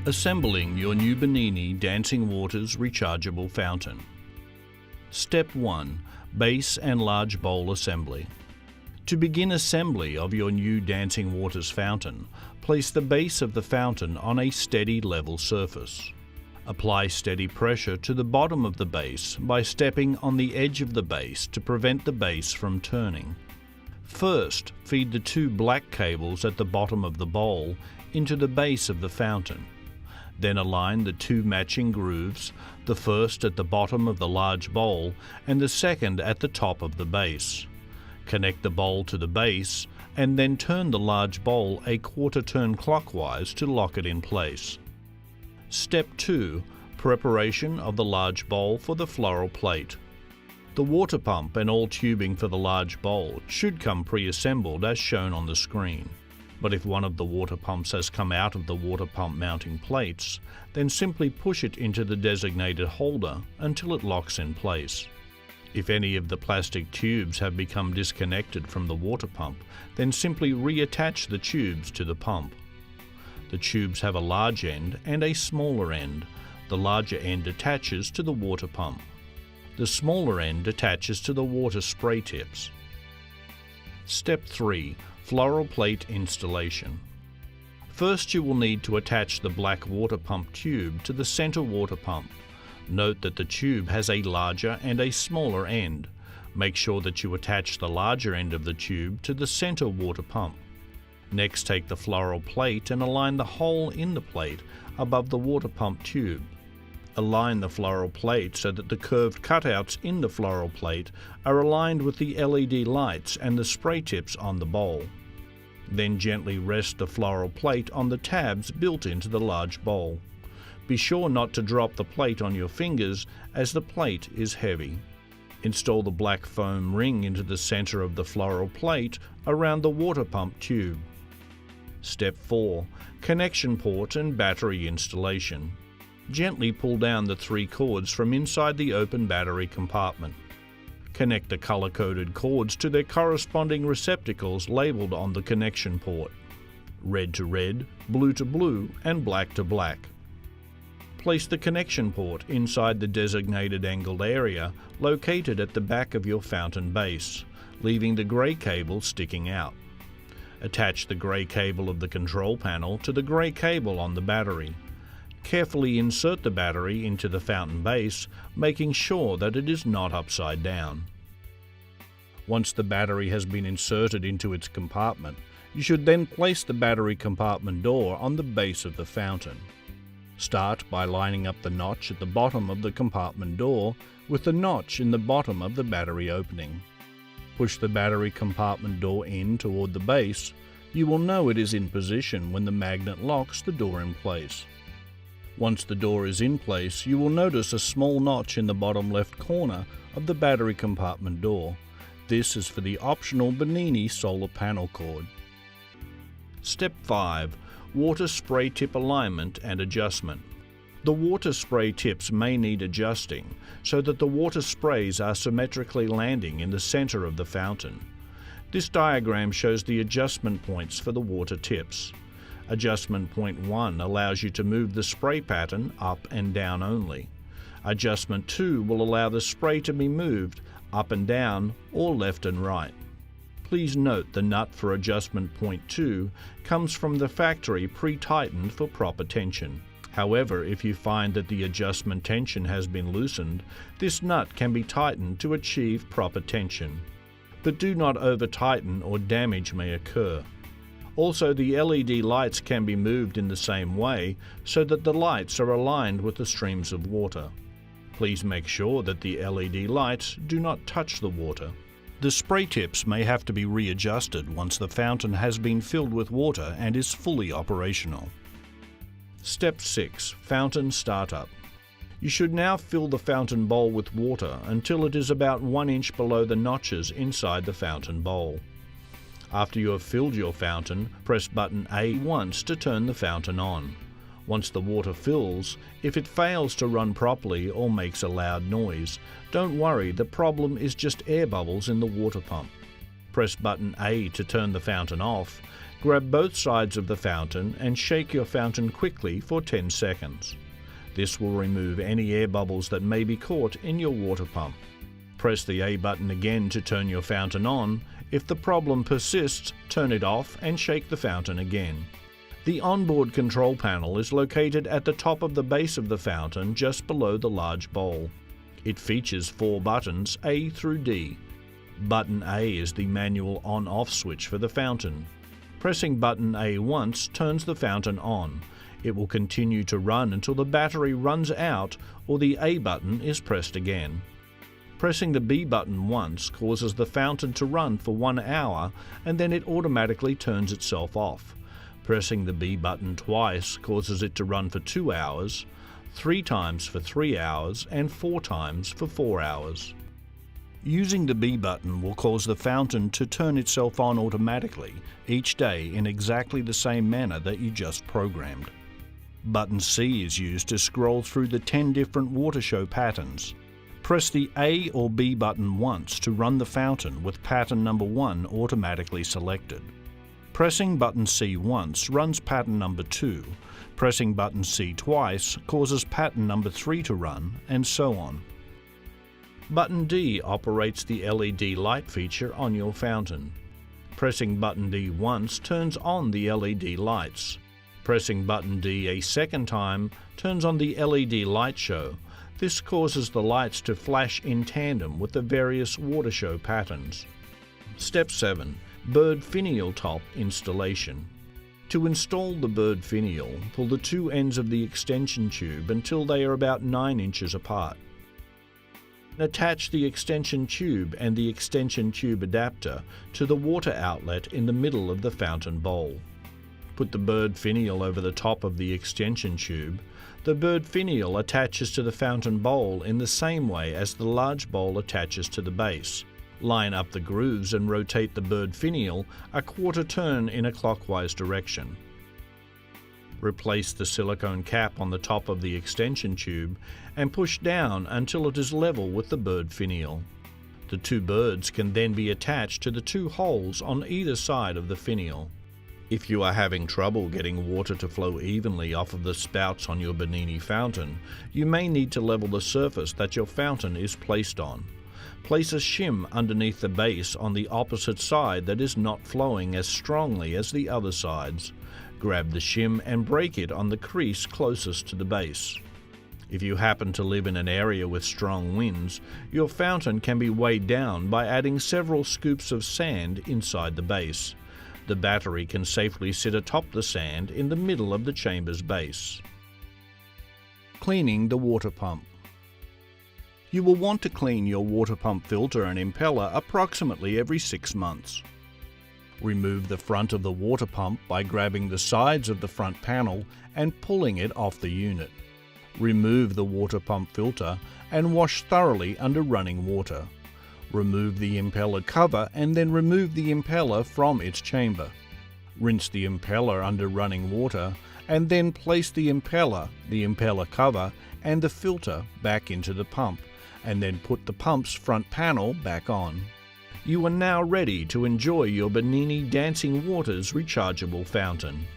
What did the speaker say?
Assembling your new Bernini Dancing Waters rechargeable fountain. Step 1. Base and large bowl assembly. To begin assembly of your new Dancing Waters fountain, place the base of the fountain on a steady level surface. Apply steady pressure to the bottom of the base by stepping on the edge of the base to prevent the base from turning. First, feed the two black cables at the bottom of the bowl into the base of the fountain. Then align the two matching grooves, the first at the bottom of the large bowl and the second at the top of the base. Connect the bowl to the base and then turn the large bowl a quarter turn clockwise to lock it in place. Step 2. Preparation of the large bowl for the floral plate. The water pump and all tubing for the large bowl should come pre-assembled as shown on the screen. But if one of the water pumps has come out of the water pump mounting plates, then simply push it into the designated holder until it locks in place. If any of the plastic tubes have become disconnected from the water pump, then simply reattach the tubes to the pump. The tubes have a large end and a smaller end. The larger end attaches to the water pump. The smaller end attaches to the water spray tips. Step 3. Floral plate installation. First, you will need to attach the black water pump tube to the center water pump. Note that the tube has a larger and a smaller end. Make sure that you attach the larger end of the tube to the center water pump. Next, take the floral plate and align the hole in the plate above the water pump tube. Align the floral plate so that the curved cutouts in the floral plate are aligned with the LED lights and the spray tips on the bowl. Then gently rest the floral plate on the tabs built into the large bowl. Be sure not to drop the plate on your fingers as the plate is heavy. Install the black foam ring into the center of the floral plate around the water pump tube. Step 4. Connection port and battery installation. Gently pull down the 3 cords from inside the open battery compartment. Connect the color-coded cords to their corresponding receptacles labeled on the connection port: red to red, blue to blue, and black to black. Place the connection port inside the designated angled area located at the back of your fountain base, leaving the gray cable sticking out. Attach the gray cable of the control panel to the gray cable on the battery. Carefully insert the battery into the fountain base, making sure that it is not upside down. Once the battery has been inserted into its compartment, you should then place the battery compartment door on the base of the fountain. Start by lining up the notch at the bottom of the compartment door with the notch in the bottom of the battery opening. Push the battery compartment door in toward the base. You will know it is in position when the magnet locks the door in place. Once the door is in place, you will notice a small notch in the bottom left corner of the battery compartment door. This is for the optional Bernini solar panel cord. Step 5. Water spray tip alignment and adjustment. The water spray tips may need adjusting so that the water sprays are symmetrically landing in the center of the fountain. This diagram shows the adjustment points for the water tips. Adjustment point 1 allows you to move the spray pattern up and down only. Adjustment 2 will allow the spray to be moved up and down or left and right. Please note the nut for adjustment point 2 comes from the factory pre-tightened for proper tension. However, if you find that the adjustment tension has been loosened, this nut can be tightened to achieve proper tension. But do not over-tighten or damage may occur. Also, the LED lights can be moved in the same way so that the lights are aligned with the streams of water. Please make sure that the LED lights do not touch the water. The spray tips may have to be readjusted once the fountain has been filled with water and is fully operational. Step 6. Fountain Startup. You should now fill the fountain bowl with water until it is about 1 inch below the notches inside the fountain bowl. After you have filled your fountain, press button A once to turn the fountain on. Once the water fills, if it fails to run properly or makes a loud noise, don't worry, the problem is just air bubbles in the water pump. Press button A to turn the fountain off, Grab both sides of the fountain and shake your fountain quickly for 10 seconds. This will remove any air bubbles that may be caught in your water pump. Press the A button again to turn your fountain on. If the problem persists, turn it off and shake the fountain again. The onboard control panel is located at the top of the base of the fountain just below the large bowl. It features 4 buttons, A through D. Button A is the manual on-off switch for the fountain. Pressing button A once turns the fountain on. It will continue to run until the battery runs out or the A button is pressed again. Pressing the B button once causes the fountain to run for 1 hour and then it automatically turns itself off. Pressing the B button twice causes it to run for 2 hours, 3 times for 3 hours, and 4 times for 4 hours. Using the B button will cause the fountain to turn itself on automatically each day in exactly the same manner that you just programmed. Button C is used to scroll through the 10 different water show patterns. Press the A or B button once to run the fountain with pattern number 1 automatically selected. Pressing button C once runs pattern number 2. Pressing button C twice causes pattern number 3 to run, and so on. Button D operates the LED light feature on your fountain. Pressing button D once turns on the LED lights. Pressing button D a second time turns on the LED light show. This causes the lights to flash in tandem with the various water show patterns. Step 7. Bird finial top installation. To install the bird finial, pull the 2 ends of the extension tube until they are about 9 inches apart. Attach the extension tube and the extension tube adapter to the water outlet in the middle of the fountain bowl. Put the bird finial over the top of the extension tube. The bird finial attaches to the fountain bowl in the same way as the large bowl attaches to the base. Line up the grooves and rotate the bird finial a quarter turn in a clockwise direction. Replace the silicone cap on the top of the extension tube and push down until it is level with the bird finial. The 2 birds can then be attached to the 2 holes on either side of the finial. If you are having trouble getting water to flow evenly off of the spouts on your Bernini fountain, you may need to level the surface that your fountain is placed on. Place a shim underneath the base on the opposite side that is not flowing as strongly as the other sides. Grab the shim and break it on the crease closest to the base. If you happen to live in an area with strong winds, your fountain can be weighed down by adding several scoops of sand inside the base. The battery can safely sit atop the sand in the middle of the chamber's base. Cleaning the water pump. You will want to clean your water pump filter and impeller approximately every 6 months. Remove the front of the water pump by grabbing the sides of the front panel and pulling it off the unit. Remove the water pump filter and wash thoroughly under running water. Remove the impeller cover and then remove the impeller from its chamber. Rinse the impeller under running water and then place the impeller cover and the filter back into the pump and then put the pump's front panel back on. You are now ready to enjoy your Bernini Dancing Waters rechargeable fountain.